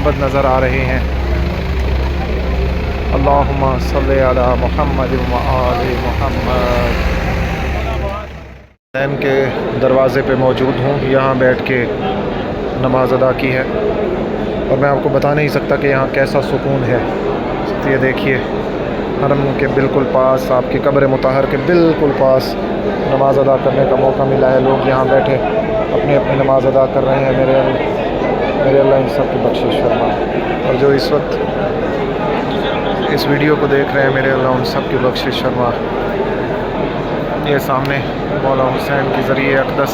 गुंबद नज़र आ रहे हैं। अल्लाहुम्मा सल्ली अला मुहम्मद व आले मुहम्मद। हुसैन के दरवाज़े पे मौजूद हूँ, यहाँ बैठ के नमाज अदा की है और मैं आपको बता नहीं सकता कि यहाँ कैसा सुकून है। तो ये देखिए, हरम के बिल्कुल पास, आपकी कब्र मुतहर के बिल्कुल पास नमाज अदा करने का मौका मिला है। लोग यहाँ बैठे अपनी अपनी नमाज अदा कर रहे हैं। मेरे अल्लाह इन सब की बख्शिश फरमा। और जो इस वक्त इस वीडियो को देख रहे हैं, मेरे अल्लाह उन सब की बख्शिश फरमा। ये सामने मौला हुसैन की ज़रिए अक़दस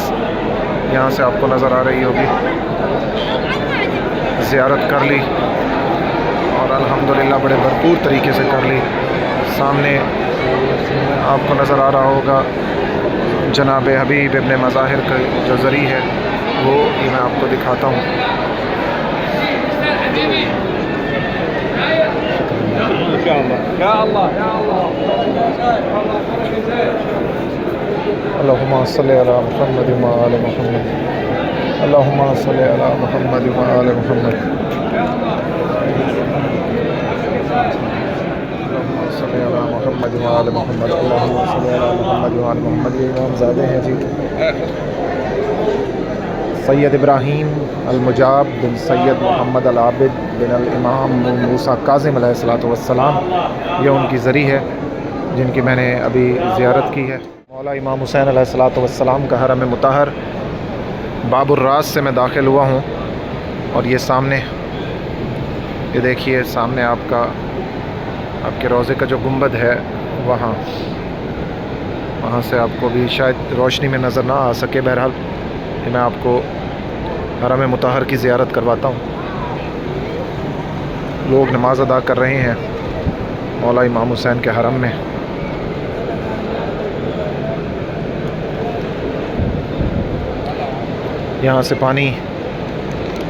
यहाँ से आपको नज़र आ रही होगी। ज़ियारत कर ली और अल्हम्दुलिल्लाह बड़े भरपूर तरीके से कर ली। सामने आपको नज़र आ रहा होगा जनाब हबीब इब्ने मज़ाहिर का जो ज़री है, वो ये मैं आपको दिखाता हूँ। अल्लाहुम्मा सल्ली अला मुहम्मद व आले मुहम्मद। अल्लाहुम्मा सल्ली अला मुहम्मद व आले मुहम्मद। अल्लाहुम्मा सल्ली अला मुहम्मद व आले मुहम्मद। अल्लाहुम्मा सल्ली अला मुहम्मद व आले मुहम्मद। ये इमामज़ादे हैं जी, सैयद इब्राहीम अल-मुजाब बिन सैयद मोहम्मद अल-आबिद बिन अल-इमाम मूसा काज़िम अलैहिस्सलातु वस्सलाम। ये उनकी ज़री है जिनकी मैंने अभी ज़ियारत की है। मौला इमाम हुसैन अलैहिस्सलातु वस्सलाम का हरम मुतहर बाबुर राज से मैं दाखिल हुआ हूँ। और ये सामने, ये देखिए सामने आपके रोज़े का जो गुंबद है, वहाँ से आपको भी शायद रोशनी में नज़र ना आ सके। बहरहाल मैं आपको हरम मुतहर की ज़ियारत करवाता हूँ। लोग नमाज अदा कर रहे हैं मौला इमाम हुसैन के हरम में। यहाँ से पानी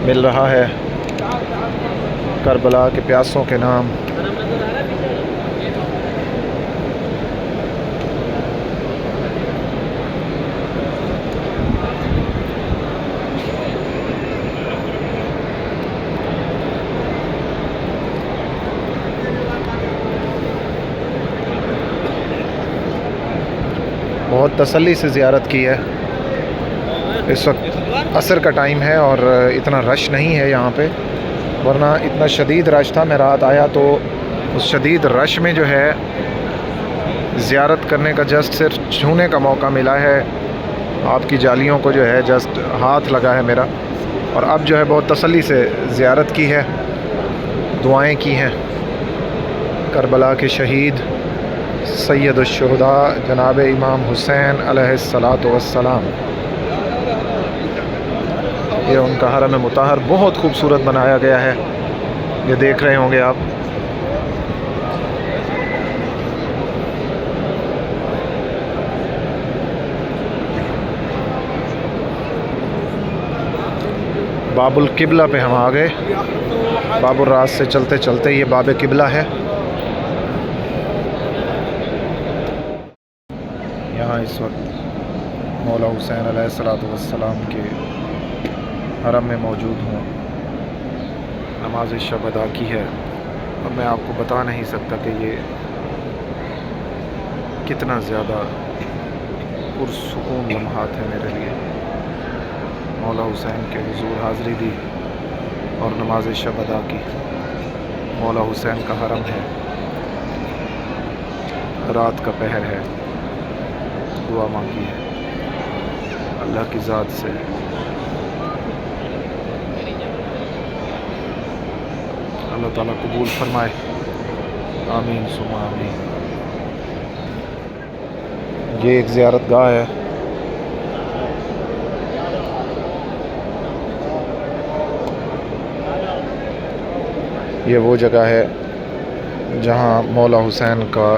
मिल रहा है करबला के प्यासों के नाम। बहुत तसल्ली से ज़ियारत की है। इस वक्त असर का टाइम है और इतना रश नहीं है यहाँ पे, वरना इतना शदीद रश था। मैं रात आया तो उस शदीद रश में जो है ज़ियारत करने का जस्ट सिर्फ छूने का मौका मिला है। आपकी जालियों को जो है जस्ट हाथ लगा है मेरा। और अब जो है बहुत तसल्ली से ज़ियारत की है, दुआएं की हैं करबला के शहीद सैयदुश्शुहदा जनाब इमाम हुसैन अलैहिस्सलातु वस्सलाम। ये उनका हरम मुतहर बहुत खूबसूरत बनाया गया है, ये देख रहे होंगे आप। बाबुल किबला पे हम आ गए। बाबुल राज से चलते चलते ये बाब किबला है। यहाँ इस वक्त मौला हुसैन अलैहिस्सलातु वस्सलाम के हरम में मौजूद हूँ। नमाज शब अदा की है और मैं आपको बता नहीं सकता कि ये कितना ज़्यादा पुरसुकून लम्हात है मेरे लिए। मौला हुसैन के हुजूर हाज़री दी और नमाज शब अदा की। मौला हुसैन का हरम है, रात का पहर है, दुआ मांगी है अल्लाह की ज़ात से। अल्लाह ताला कबूल फरमाए, आमीन सुमा आमीन। ये एक ज़ियारत गाह है। ये वो जगह है जहाँ मौला हुसैन का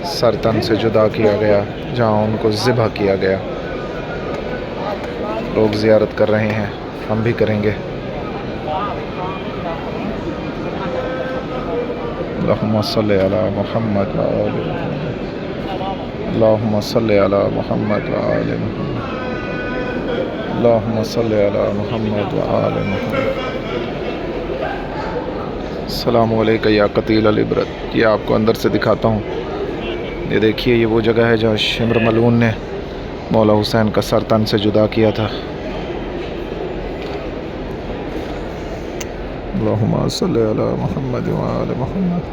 सर तन से जुदा किया गया, जहाँ उनको ज़िबह किया गया। लोग ज़ियारत कर रहे हैं, हम भी करेंगे। अल्लाहुम्मा सल्ली अला मुहम्मद व आले मुहम्मद। अल्लाहुम्मा सल्ली अला मुहम्मद व आले मुहम्मद। अल्लाहुम्मा सल्ली अला मुहम्मद व आले मुहम्मद। अस्सलामु अलैका या कतील अल इबरत। ये आपको अंदर से दिखाता हूँ। ये देखिए, ये वो जगह है जहाँ शिमर मलून ने मौला हुसैन का सर तन से जुदा किया था। अल्लाहुम्मा सल्ली अला मुहम्मद व आले मुहम्मद,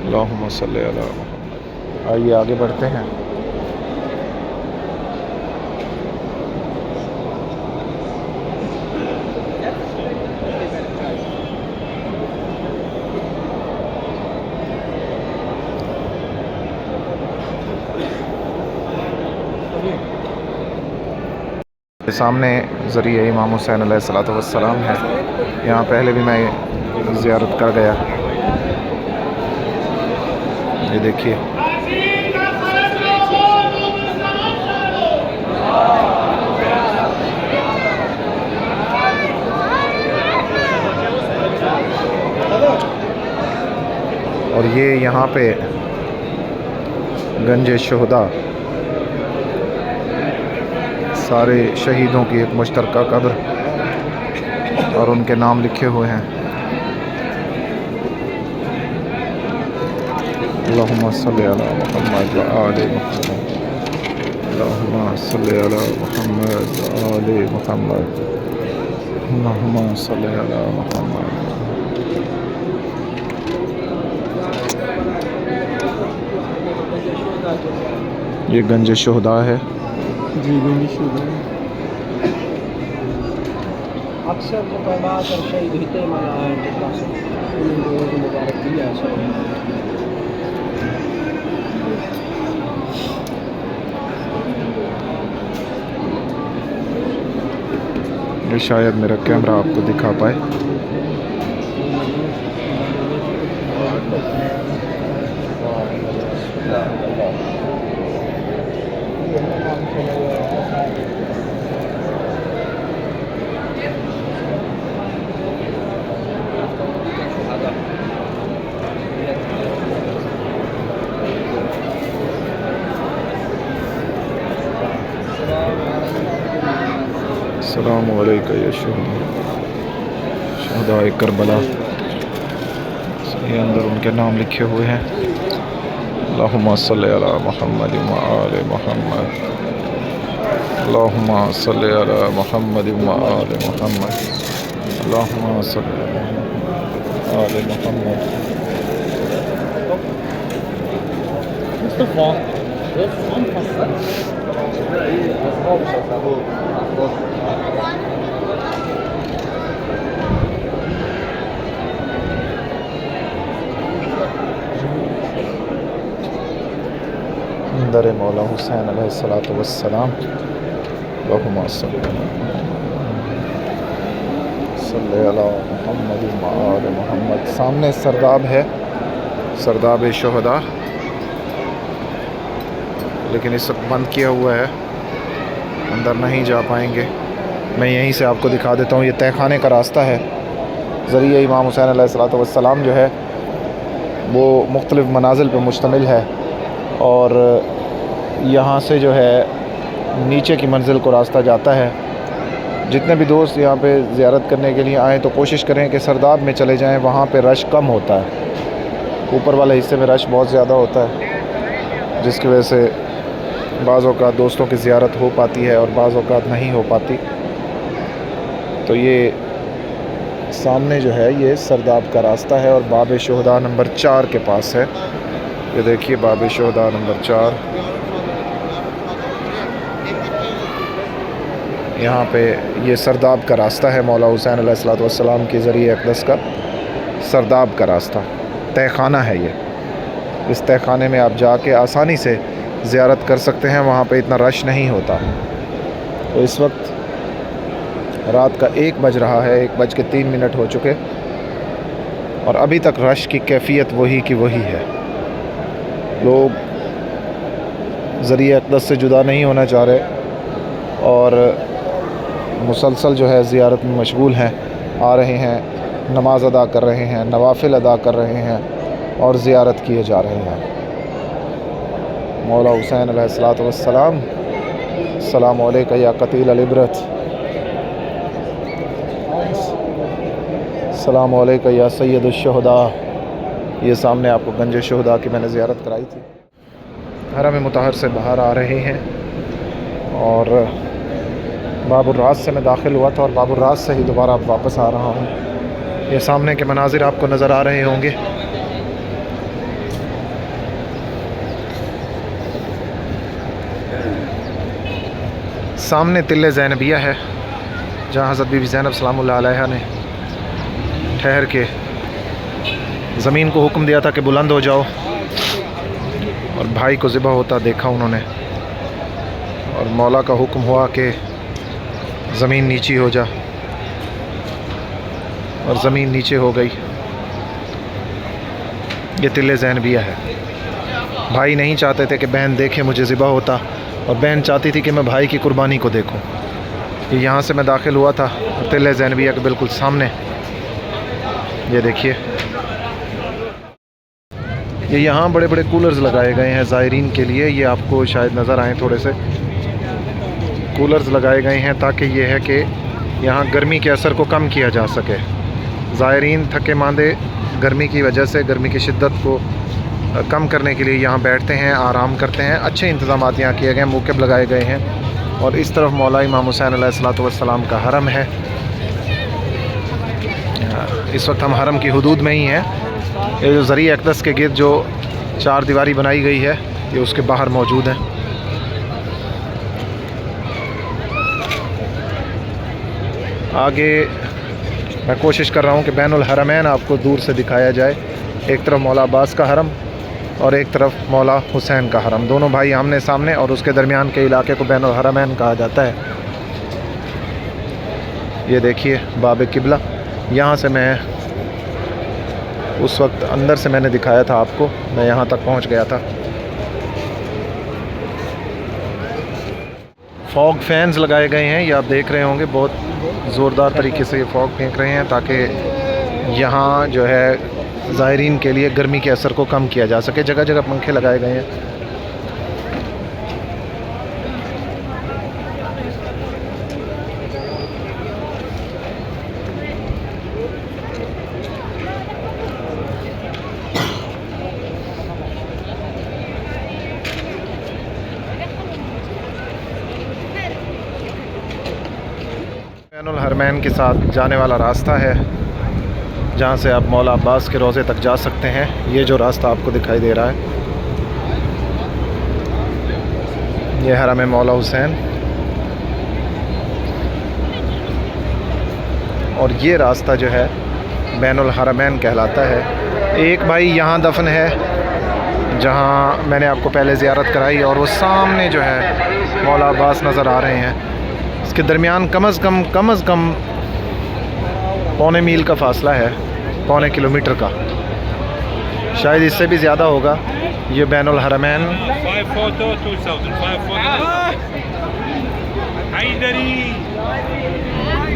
अल्लाहुम्मा सल्ली अला मुहम्मद। आइए आगे बढ़ते हैं। सामने ज़रिए इमाम हुसैन अलैहिस्सलातु वस्सलाम है। यहाँ पहले भी मैं ज़ियारत कर गया। ये देखिए, और ये यहाँ पे गंज शुहदा, सारे शहीदों की एक मुश्तरका कब्र और उनके नाम लिखे हुए हैं। अल्लाहुम्मा सल्ली अला मुहम्मद व आले मुहम्मद, अल्लाहुम्मा सल्ली अला मुहम्मद व आले मुहम्मद, अल्लाहुम्मा सल्ली अला मुहम्मद। ये गंज शुहदा है जी, गंज शुहदा। अक्सर जो पैदा कर शहीद होते मुबारक दिया। ये शायद मेरा कैमरा आपको दिखा पाए। अस्सलामु अलैका या शुहदा करबला। ये अंदर उनके नाम लिखे हुए हैं। अल्लाहुम्मा सल्ली अला मुहम्मद व आले मुहम्मद, अल्लाहुम्मा सल्ली अला मुहम्मद व आले मुहम्मद, अल्लाहुम्मा सल्ली अला आले मुहम्मद। मुस्तफा अंदर मौला हुसैन अलैहिस्सलातु वस्सलाम, अल्लाहुम्मा सल्ली अला मुहम्मद व आले मुहम्मद। सामने सरदाब है, सरदाब शुहदा, लेकिन इस वक्त बंद किया हुआ है, अंदर नहीं जा पाएंगे। मैं यहीं से आपको दिखा देता हूँ। ये तहखाने का रास्ता है। ज़रिए इमाम हुसैन अलैहिस्सलातु वस्सलाम जो है वो मुख्तलिफ़ मनाजिल पर मुश्तमिल है, और यहाँ से जो है नीचे की मंजिल को रास्ता जाता है। जितने भी दोस्त यहाँ पे ज़ियारत करने के लिए आएँ तो कोशिश करें कि सरदाब में चले जाएँ, वहाँ पे रश कम होता है। ऊपर वाले हिस्से में रश बहुत ज़्यादा होता है, जिसकी वजह से बाज़ औक़ात दोस्तों की ज़ियारत हो पाती है और बाज़ औक़ात नहीं हो पाती। तो ये सामने जो है ये सरदाब का रास्ता है और बाब शुहदा नंबर 4 के पास है। ये देखिए, बाब शुहदा नंबर 4। यहाँ पे ये सरदाब का रास्ता है, मौला हुसैन अलैहिस्सलातु वस्सलाम के ज़रिए अक़दस का सरदाब का रास्ता। तहखाना है ये। इस तहखाने में आप जाके आसानी से ज़ियारत कर सकते हैं, वहाँ पे इतना रश नहीं होता। तो इस वक्त रात का 1 बज रहा है, 1:03 हो चुके, और अभी तक रश की कैफियत वही की वही है। लोग ज़रिए अक़दस से जुदा नहीं होना चाह रहे और मुसलसल जो है ज़ियारत में मशगूल हैं। आ रहे हैं, नमाज अदा कर रहे हैं, नवाफिल अदा कर रहे हैं और ज़ियारत किए जा रहे हैं। मौला हुसैन अलैहिस्सलातु वस्सलाम, अस्सलामु अलैका या कतील अल इबरत। अस्सलाम वालेकुम या सैयदुश्शुहदा। ये सामने आपको गंज शुहदा की मैंने ज़ियारत कराई थी। हरम मुतहर से बाहर आ रहे हैं और बाबुर रास से मैं दाखिल हुआ था और बाबुर रास से ही दोबारा अब वापस आ रहा हूँ। ये सामने के मनाजिर आपको नज़र आ रहे होंगे। सामने तिल्ले ज़ैनबिया है जहाँ हज़रत बीबी ज़ैनब सलामुल्लाह अलैहा ने ठहर के ज़मीन को हुक्म दिया था कि बुलंद हो जाओ, और भाई को ज़िबा होता देखा उन्होंने, और मौला का हुक्म हुआ कि ज़मीन नीची हो जा, और ज़मीन नीचे हो गई। ये तिल्ले ज़ैनबिया है। भाई नहीं चाहते थे कि बहन देखे मुझे ज़िबा होता, और बहन चाहती थी कि मैं भाई की कुर्बानी को देखूं। ये यहाँ से मैं दाखिल हुआ था और तिल्ले ज़ैनबिया के बिल्कुल सामने ये देखिए, ये यहाँ बड़े बड़े कूलर्स लगाए गए हैं ज़ायरीन के लिए। ये आपको शायद नज़र आए, थोड़े से कूलर्स लगाए गए हैं ताकि ये है कि यहाँ गर्मी के असर को कम किया जा सके। ज़ायरीन थके मांदे गर्मी की वजह से, गर्मी की शिद्दत को कम करने के लिए यहाँ बैठते हैं, आराम करते हैं। अच्छे इंतज़ाम यहाँ किए गए हैं, मौक़िफ़ लगाए गए हैं। और इस तरफ मौला इमाम हुसैन अलैहिस्सलातु वस्सलाम का हरम है। इस वक्त हम हरम की हुदूद में ही हैं। ये जो ज़रिए अक़दस के गिर्द जो चार दीवारी बनाई गई है, ये उसके बाहर मौजूद है। आगे मैं कोशिश कर रहा हूँ कि बैनुल हरमैन आपको दूर से दिखाया जाए। एक तरफ मौला अब्बास का हरम और एक तरफ मौला हुसैन का हरम, दोनों भाई आमने सामने, और उसके दरमियान के इलाके को बैनुल हरमैन कहा जाता है। ये देखिए बाब किबला। यहाँ से मैं उस वक्त अंदर से मैंने दिखाया था आपको, मैं यहाँ तक पहुँच गया था। फॉग फैंस लगाए गए हैं, ये आप देख रहे होंगे, बहुत ज़ोरदार तरीके से ये फॉग फेंक रहे हैं ताकि यहाँ जो है ज़ायरीन के लिए गर्मी के असर को कम किया जा सके। जगह जगह पंखे लगाए गए हैं। बैनुल हरमैन के साथ जाने वाला रास्ता है जहाँ से आप मौला अब्बास के रोज़े तक जा सकते हैं। ये जो रास्ता आपको दिखाई दे रहा है, ये हरम मौला हुसैन, और ये रास्ता जो है बैनुल हरमैन कहलाता है। एक भाई यहाँ दफन है जहाँ मैंने आपको पहले ज़ियारत कराई, और वो सामने जो है मौला अब्बास नज़र आ रहे हैं। इसके दरमियान कम अज़ कम पौने मील का फ़ासला है, पौने किलोमीटर का, शायद इससे भी ज़्यादा होगा। ये बैनुल हरमैन,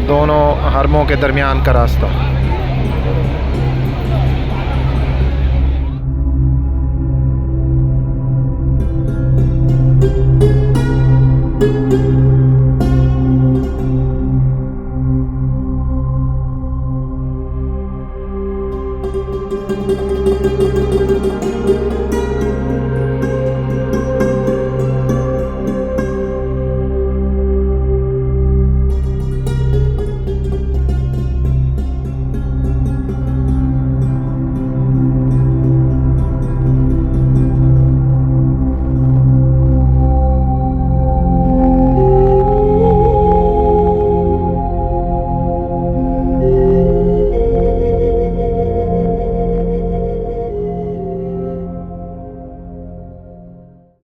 दोनों हरमों के दरमियान का रास्ता।